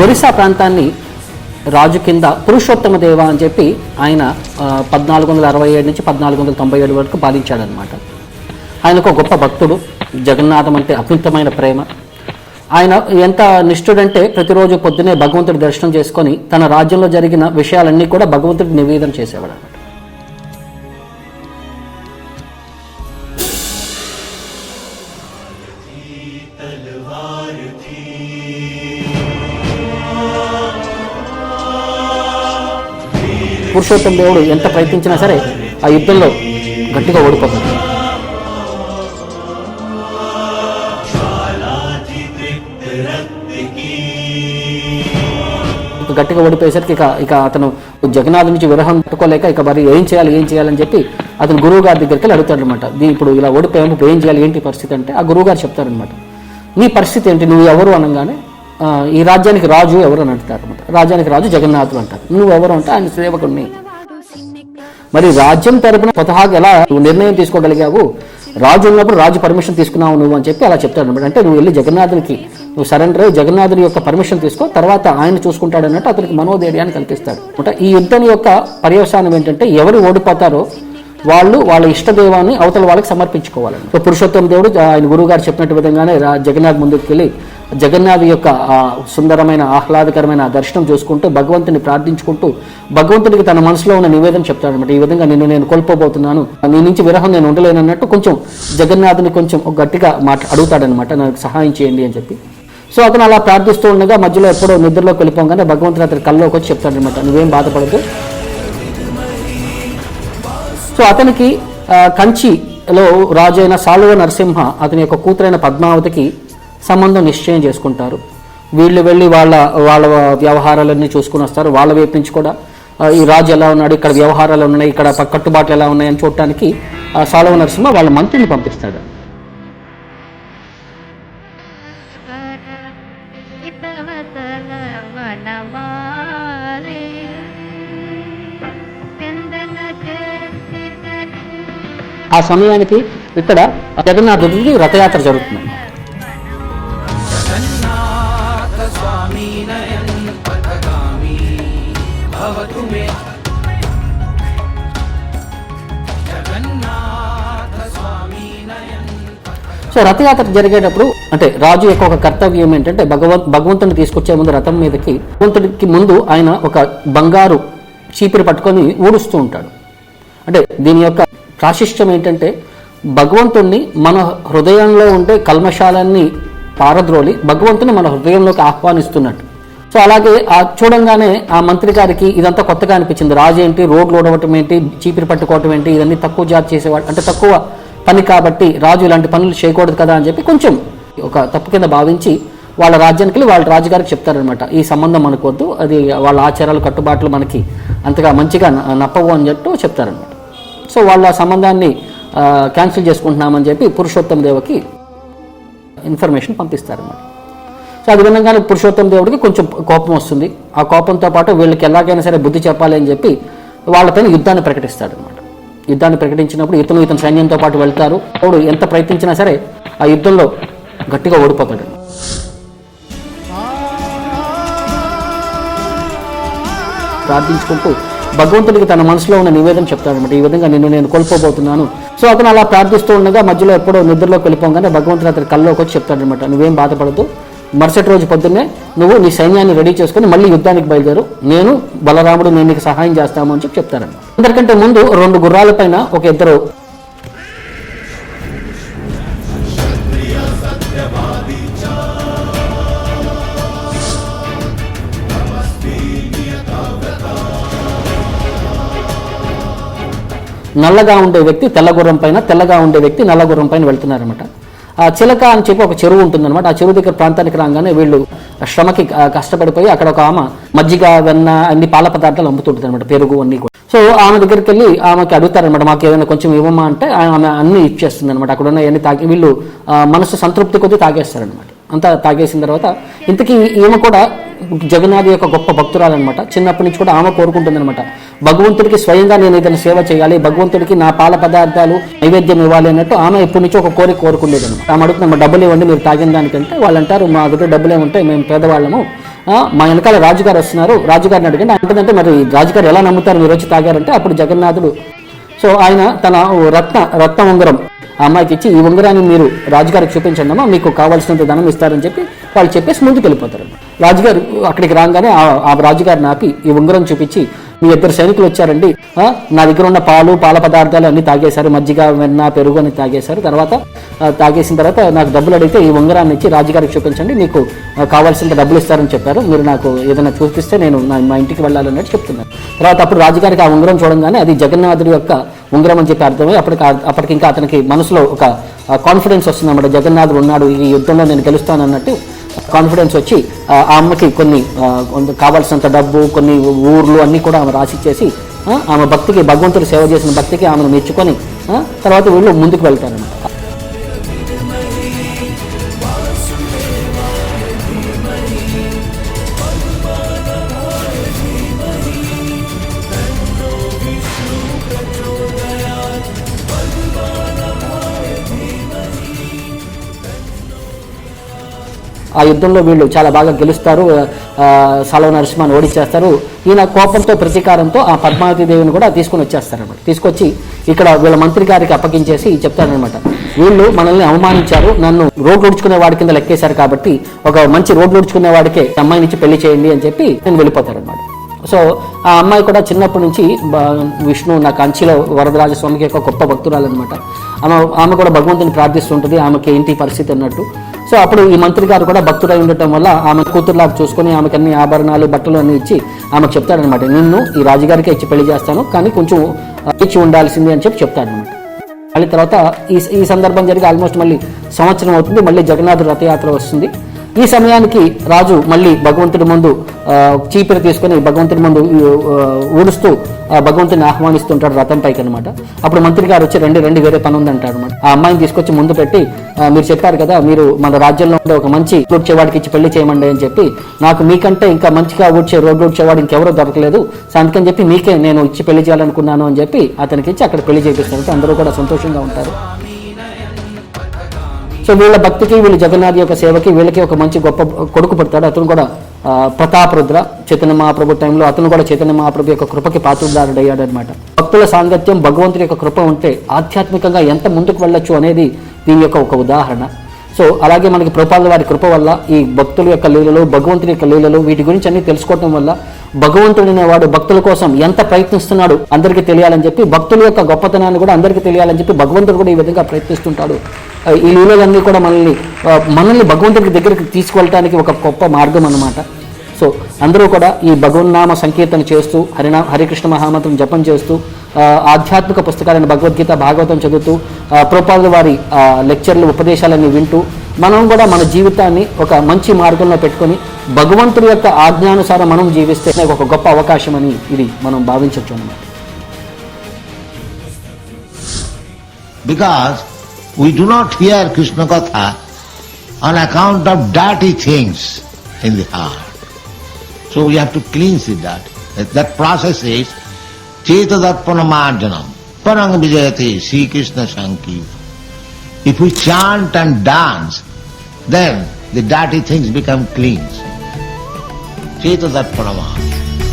ఒరిస్సా ప్రాంతాన్ని రాజు కింద పురుషోత్తమ దేవ అని చెప్పి ఆయన 1467 నుంచి 1497 వరకు పాలించాడనమాట. ఆయన ఒక గొప్ప భక్తుడు, జగన్నాథం అంటే అమితమైన ప్రేమ. ఆయన ఎంత నిష్ఠుడంటే ప్రతిరోజు పొద్దునే భగవంతుడి దర్శనం చేసుకొని తన రాజ్యంలో జరిగిన విషయాలన్నీ కూడా భగవంతుడికి నివేదన చేసేవాడు అనమాట. పురుషోత్తమ దేవుడు ఎంత ప్రయత్నించినా సరే ఆ యుద్ధంలో గట్టిగా ఓడిపోతాడు. గట్టిగా ఓడిపోయేసరికి ఇక అతను జగన్నాథ్ నుంచి విరహం పట్టుకోలేక ఇక మరి ఏం చేయాలని చెప్పి అతను గురువు గారి దగ్గరికి వెళ్ళి అడుగుతాడు అనమాట. ఇప్పుడు ఇలా ఓడిపోయాము, ఏం చేయాలి, ఏంటి పరిస్థితి అంటే ఆ గురువు గారు చెప్తారనమాట, నీ పరిస్థితి ఏంటి, నువ్వు ఎవరు అనగానే ఈ రాజ్యానికి రాజు ఎవరు అని అంటారు అనమాట. రాజ్యానికి రాజు జగన్నాథుడు అంటారు. నువ్వు ఎవరు అంటే ఆయన సేవకుడిని. మరి రాజ్యం తరపున స్వతహాగా ఎలా నువ్వు నిర్ణయం తీసుకోగలిగావు, రాజు ఉన్నప్పుడు రాజు పర్మిషన్ తీసుకున్నావు నువ్వు అని చెప్పి అలా చెప్తాడు అనమాట. అంటే నువ్వు వెళ్ళి జగన్నాథునికి నువ్వు సరెండర్ అయ్యి జగన్నాథుని యొక్క పర్మిషన్ తీసుకో, తర్వాత ఆయన చూసుకుంటాడు అన్నట్టు అతనికి మనోధైర్యాన్ని కల్పిస్తాడు అంటే. ఈ యుద్ధం యొక్క పర్యవసానం ఏంటంటే ఎవరు ఓడిపోతారో వాళ్ళు వాళ్ళ ఇష్టదేవాన్ని అవతల వాళ్ళకి సమర్పించుకోవాలని. పురుషోత్తమ దేవుడు ఆయన గురువు గారు చెప్పినట్టు విధంగానే జగన్నాథ్ ముందుకు వెళ్ళి జగన్నాథ్ యొక్క సుందరమైన ఆహ్లాదకరమైన దర్శనం చూసుకుంటూ భగవంతుని ప్రార్థించుకుంటూ భగవంతుడికి తన మనసులో ఉన్న నివేదన చెప్తాడనమాట. ఈ విధంగా నేను కోల్పోబోతున్నాను, నీ నుంచి విరహం నేను ఉండలేనన్నట్టు కొంచెం జగన్నాథుని కొంచెం గట్టిగా అడుగుతాడనమాట, నాకు సహాయం చేయండి అని చెప్పి. సో అతను అలా ప్రార్థిస్తూ ఉండగా మధ్యలో ఎప్పుడో నిద్రలోకి వెళ్ళిపోగానే భగవంతుడు అతని కల్లోకి వచ్చి చెప్తాడనమాట, నువ్వేం బాధపడదు. సో అతనికి కంచిలో రాజు అయిన సాలువ నరసింహ అతని యొక్క కూతురైన పద్మావతికి సంబంధం నిశ్చయం చేసుకుంటారు. వీళ్ళు వెళ్ళి వాళ్ళ వ్యవహారాలన్నీ చూసుకుని వస్తారు. వాళ్ళ వైపు నుంచి కూడా ఈ రాజు ఎలా ఉన్నాడు, ఇక్కడ వ్యవహారాలు ఉన్నాయి, ఇక్కడ కట్టుబాట్లు ఎలా ఉన్నాయని చూడటానికి సాలువ నరసింహ వాళ్ళ మంత్రిని పంపిస్తాడు. ఆ సమయానికి ఇక్కడ జగన్నాథుడికి రథయాత్ర జరుగుతుంది. సో రథయాత్ర జరిగేటప్పుడు అంటే రాజు యొక్క ఒక కర్తవ్యం ఏంటంటే భగవంతుని తీసుకొచ్చే ముందు రథం మీదకి భగవంతుడికి ముందు ఆయన ఒక బంగారు చీపిరి పట్టుకొని ఊడుస్తూ ఉంటాడు. అంటే దీని యొక్క ప్రాశిష్ట్యం ఏంటంటే భగవంతుణ్ణి మన హృదయంలో ఉండే కల్మషాలన్నీ పారద్రోలి భగవంతుని మన హృదయంలోకి ఆహ్వానిస్తున్నట్టు. సో అలాగే చూడంగానే ఆ మంత్రి గారికి ఇదంతా కొత్తగా అనిపించింది. రాజు ఏంటి, రోడ్లు ఓడవటం ఏంటి, చీపిరి పట్టుకోవటం ఏంటి, ఇవన్నీ తక్కువ జాతి చేసేవాడు అంటే తక్కువ పని కాబట్టి రాజు ఇలాంటి పనులు చేయకూడదు కదా అని చెప్పి కొంచెం ఒక తప్పు కింద భావించి వాళ్ళ రాజ్యానికి వెళ్ళి వాళ్ళ రాజుగారికి చెప్తారనమాట, ఈ సంబంధం మనకు వద్దు, అది వాళ్ళ ఆచారాలు కట్టుబాట్లు మనకి అంతగా మంచిగా నప్పవు అని చెప్పి చెప్తారనమాట. సో వాళ్ళ సంబంధాన్ని క్యాన్సిల్ చేసుకుంటున్నామని చెప్పి పురుషోత్తమ దేవుడికి ఇన్ఫర్మేషన్ పంపిస్తారన్నమాట. సో అది విధంగానే పురుషోత్తమ దేవుడికి కొంచెం కోపం వస్తుంది. ఆ కోపంతో పాటు వీళ్ళకి ఎలాగైనా సరే బుద్ధి చెప్పాలి అని చెప్పి వాళ్ళపైన యుద్ధాన్ని ప్రకటిస్తాడనమాట. యుద్ధాన్ని ప్రకటించినప్పుడు ఇతని సైన్యంతో పాటు వెళ్తారు. వాడు ఎంత ప్రయత్నించినా సరే ఆ యుద్ధంలో గట్టిగా ఓడిపోతాడు. ప్రార్థించుకుంటూ భగవంతుడికి తన మనసులో ఉన్న నివేదన చెప్తాడనమాట, ఈ విధంగా నేను కోల్పోబోతున్నాను. సో అతను అలా ప్రార్థిస్తూ ఉండగా మధ్యలో ఎప్పుడో నిద్రలోకి వెళ్ళిపోగానే భగవంతుడు అతని కల్లోకి వచ్చి చెప్తాడనమాట, నువ్వేం బాధపడదు, మరుసటి రోజు పొద్దున్నే నువ్వు నీ సైన్యాన్ని రెడీ చేసుకుని మళ్ళీ యుద్ధానికి బయలుదేరు, నేను బలరాముడు నేను నీకు సహాయం చేస్తాము అని చెప్పి చెప్తారన్నమాట. అందరికంటే ముందు 2 గుర్రాల పైన ఒక ఇద్దరు నల్లగా ఉండే వ్యక్తి తెల్లగుర్రం పైన, తెల్లగా ఉండే వ్యక్తి నల్లగుర్రం పైన వెళ్తున్నారనమాట. ఆ చిలక అని చెప్పి ఒక చెరువు ఉంటుందన్నమాట. ఆ చెరువు దగ్గర ప్రాంతానికి రాగానే వీళ్ళు శ్రమకి కష్టపడిపోయి అక్కడ ఒక ఆమె మజ్జిగ, వెన్న, అన్ని పాల పదార్థాలు అమ్ముతుంటుంది అనమాట, పెరుగు అన్ని కూడా. సో ఆమె దగ్గరికి వెళ్ళి ఆమెకి అడుగుతారనమాట, మాకు ఏదైనా కొంచెం ఇవ్వమా అంటే ఆమె అన్ని ఇచ్చేస్తుంది అనమాట. అక్కడ ఉన్న అన్ని తాగి వీళ్ళు మనసు సంతృప్తి కొద్దీ తాగేస్తారనమాట. అంతా తాగేసిన తర్వాత ఇంతకీ ఈమె కూడా జగన్నాథ్ యొక్క గొప్ప భక్తురాలన్నమాట. చిన్నప్పటి నుంచి కూడా ఆమె కోరుకుంటుందన్నమాట, భగవంతుడికి స్వయంగా నేను ఏదైనా సేవ చేయాలి, భగవంతుడికి నా పాల పదార్థాలు నైవేద్యం ఇవ్వాలి అన్నట్టు ఆమె ఎప్పటి నుంచో ఒక కోరుకుండేది అనమాట. ఆమె అడుగుతున్న డబ్బులు ఇవ్వండి మీరు తాగిన దానికంటే వాళ్ళు అంటారు, మా దగ్గర డబ్బులు ఏముంటాయి, మేము పేదవాళ్ళము, మా వెనకాల రాజుగారు వస్తున్నారు, రాజుగారిని అడిగండి అంటుందంటే మరి రాజుగారు ఎలా నమ్ముతారు మీరు వచ్చి తాగారంటే అప్పుడు జగన్నాథుడు సో ఆయన తన రత్న ఉంగరం ఆ అమ్మాయికి ఇచ్చి ఈ ఉంగరాన్ని మీరు రాజుగారికి చూపించండి అమ్మా మీకు కావాల్సినంత ధనం ఇస్తారని చెప్పి వాళ్ళు చెప్పేసి ముందుకు వెళ్ళిపోతారు. రాజుగారు అక్కడికి రాగానే ఆ రాజుగారిని ఆపి ఈ ఉంగరం చూపించి మీ 2 సైనికులు వచ్చారండి, నా దగ్గర ఉన్న పాల పదార్థాలు అన్ని తాగేశారు, మజ్జిగ వెన్న పెరుగు అని తాగేశారు, తాగేసిన తర్వాత నాకు డబ్బులు అడిగితే ఈ ఉంగరాన్ని ఇచ్చి రాజుగారికి చూపించండి నీకు కావాల్సినంత డబ్బులు ఇస్తారని చెప్పారు, మీరు నాకు ఏదైనా చూపిస్తే నేను మా ఇంటికి వెళ్ళాలన్నట్టు చెప్తున్నాను. తర్వాత అప్పుడు రాజుగారికి ఆ ఉంగరం చూడంగానే అది జగన్నాథుడి యొక్క ఉంగరం అని చెప్పి అర్థమై అప్పటికి ఇంకా అతనికి మనసులో ఒక కాన్ఫిడెన్స్ వస్తుంది అన్నమాట. జగన్నాథుడు ఉన్నాడు, ఈ యుద్ధంలో నేను గెలుస్తాను అన్నట్టు కాన్ఫిడెన్స్ వచ్చి ఆ అమ్మకి కొన్ని కావాల్సినంత డబ్బు కొన్ని ఊర్లు అన్నీ కూడా ఆమె రాసిచ్చేసి ఆమె భక్తికి భగవంతుడు సేవ చేసిన భక్తికి ఆమెను మెచ్చుకొని తర్వాత వీళ్ళు ముందుకు వెళ్తారన్నమాట. ఆ యుద్ధంలో వీళ్ళు చాలా బాగా గెలుస్తారు, సలవ నరసింహని ఓడించేస్తారు. ఈయన కోపంతో ప్రతీకారంతో ఆ పద్మావతి దేవిని కూడా తీసుకుని వచ్చేస్తారనమాట. తీసుకొచ్చి ఇక్కడ వీళ్ళ మంత్రి గారికి అప్పగించేసి చెప్తారనమాట, వీళ్ళు మనల్ని అవమానించారు, నన్ను రోడ్లు ఉడుచుకునే వాడి కింద లెక్కేశారు కాబట్టి ఒక మంచి రోడ్లు ఉడుచుకునే వాడికే అమ్మాయిని ఇచ్చి పెళ్లి చేయండి అని చెప్పి నేను వెళ్ళిపోతారనమాట. సో ఆ అమ్మాయి కూడా చిన్నప్పటి నుంచి విష్ణు నా కంచిలో వరదరాజస్వామికి ఒక గొప్ప భక్తురాలన్నమాట. ఆమె కూడా భగవంతుని ప్రార్థిస్తుంటుంది, ఆమెకి ఏంటి పరిస్థితి అన్నట్టు. సో అప్పుడు ఈ మంత్రి గారు కూడా భక్తుడై ఉండటం వల్ల ఆమె కూతురులాగా చూసుకొని ఆమెకి అన్ని ఆభరణాలు బట్టలు అన్ని ఇచ్చి ఆమెకు చెప్తాడనమాట, నిన్ను ఈ రాజుగారికి ఇచ్చి పెళ్లి చేస్తాను కానీ కొంచెం ఇచ్చి ఉండాల్సింది అని చెప్పి చెప్తాడనమాట. మళ్ళీ తర్వాత ఈ సందర్భం జరిగి ఆల్మోస్ట్ మళ్ళీ సంవత్సరం అవుతుంది, మళ్ళీ జగన్నాథుడు రథయాత్ర వస్తుంది. ఈ సమయానికి రాజు మళ్ళీ భగవంతుడి ముందు చీపిరి తీసుకొని భగవంతుడి ముందు ఊడుస్తూ భగవంతుని ఆహ్వానిస్తుంటాడు రథం పైకి అనమాట. అప్పుడు మంత్రి గారు వచ్చి రండి వేరే పని ఉందంటాడు అనమాట. ఆ అమ్మాయిని తీసుకొచ్చి ముందు పెట్టి మీరు చెప్పారు కదా మీరు మన రాజ్యంలో ఉండే ఒక మంచి ఊడ్చేవాడికి ఇచ్చి పెళ్లి చేయమండి అని చెప్పి, నాకు మీకంటే ఇంకా మంచిగా రోడ్లు ఊడ్చేవాడు ఇంకెవరో దొరకలేదు, సో అందుకని చెప్పి మీకే నేను ఇచ్చి పెళ్లి చేయాలనుకున్నాను అని చెప్పి అతనికి ఇచ్చి అక్కడ పెళ్లి చేపిస్తారు. అందరూ కూడా సంతోషంగా ఉంటారు. సో వీళ్ళ భక్తికి వీళ్ళు జగన్నాథ్ యొక్క సేవకి వీళ్ళకి ఒక మంచి గొప్ప కొడుకు పడతాడు. అతను కూడా ప్రతాపరుద్ర చైతన్య మహాప్రభు టైంలో అతను కూడా చైతన్య మహాప్రభు యొక్క కృపకి పాత్రుడారయ్యాడు అనమాట. భక్తుల సాంగత్యం భగవంతుడి యొక్క కృప ఉంటే ఆధ్యాత్మికంగా ఎంత ముందుకు వెళ్ళొచ్చు అనేది దీని యొక్క ఒక ఉదాహరణ. సో అలాగే మనకి ప్రభుపాదుల వారి కృప వల్ల ఈ భక్తుల యొక్క లీలలు భగవంతుడి యొక్క లీలలు వీటి గురించి అన్ని తెలుసుకోవడం వల్ల భగవంతుడు అనేవాడు భక్తుల కోసం ఎంత ప్రయత్నిస్తున్నాడు అందరికీ తెలియాలని చెప్పి, భక్తుల యొక్క గొప్పతనాన్ని కూడా అందరికీ తెలియాలని చెప్పి భగవంతుడు కూడా ఈ విధంగా ప్రయత్నిస్తుంటాడు. ఈ లీలలన్నీ కూడా మనల్ని భగవంతుడి దగ్గరికి తీసుకువెళ్ళడానికి ఒక గొప్ప మార్గం అన్నమాట. సో అందరూ కూడా ఈ భగవన్నామ సంకీర్తన చేస్తూ హరికృష్ణ మహామంత్రం జపం చేస్తూ ఆధ్యాత్మిక పుస్తకాలను భగవద్గీత భాగవతం చదువుతూ ప్రభుపాదుల వారి లెక్చర్లు ఉపదేశాలన్నీ వింటూ మనం కూడా మన జీవితాన్ని ఒక మంచి మార్గంలో పెట్టుకొని భగవంతుడి యొక్క ఆజ్ఞానుసారం మనం జీవిస్తే ఒక గొప్ప అవకాశం అని ఇది మనం భావించవచ్చు అన్నమాట. Because we do not hear Krishna Katha on account of dirty things in the heart. So we have to cleanse it. That process is Chetadappanamarjanam Parang Vijayate Sri Krishna Sankirtan. If we chant and dance, then the dirty things become clean. Chetadappanamarjanam.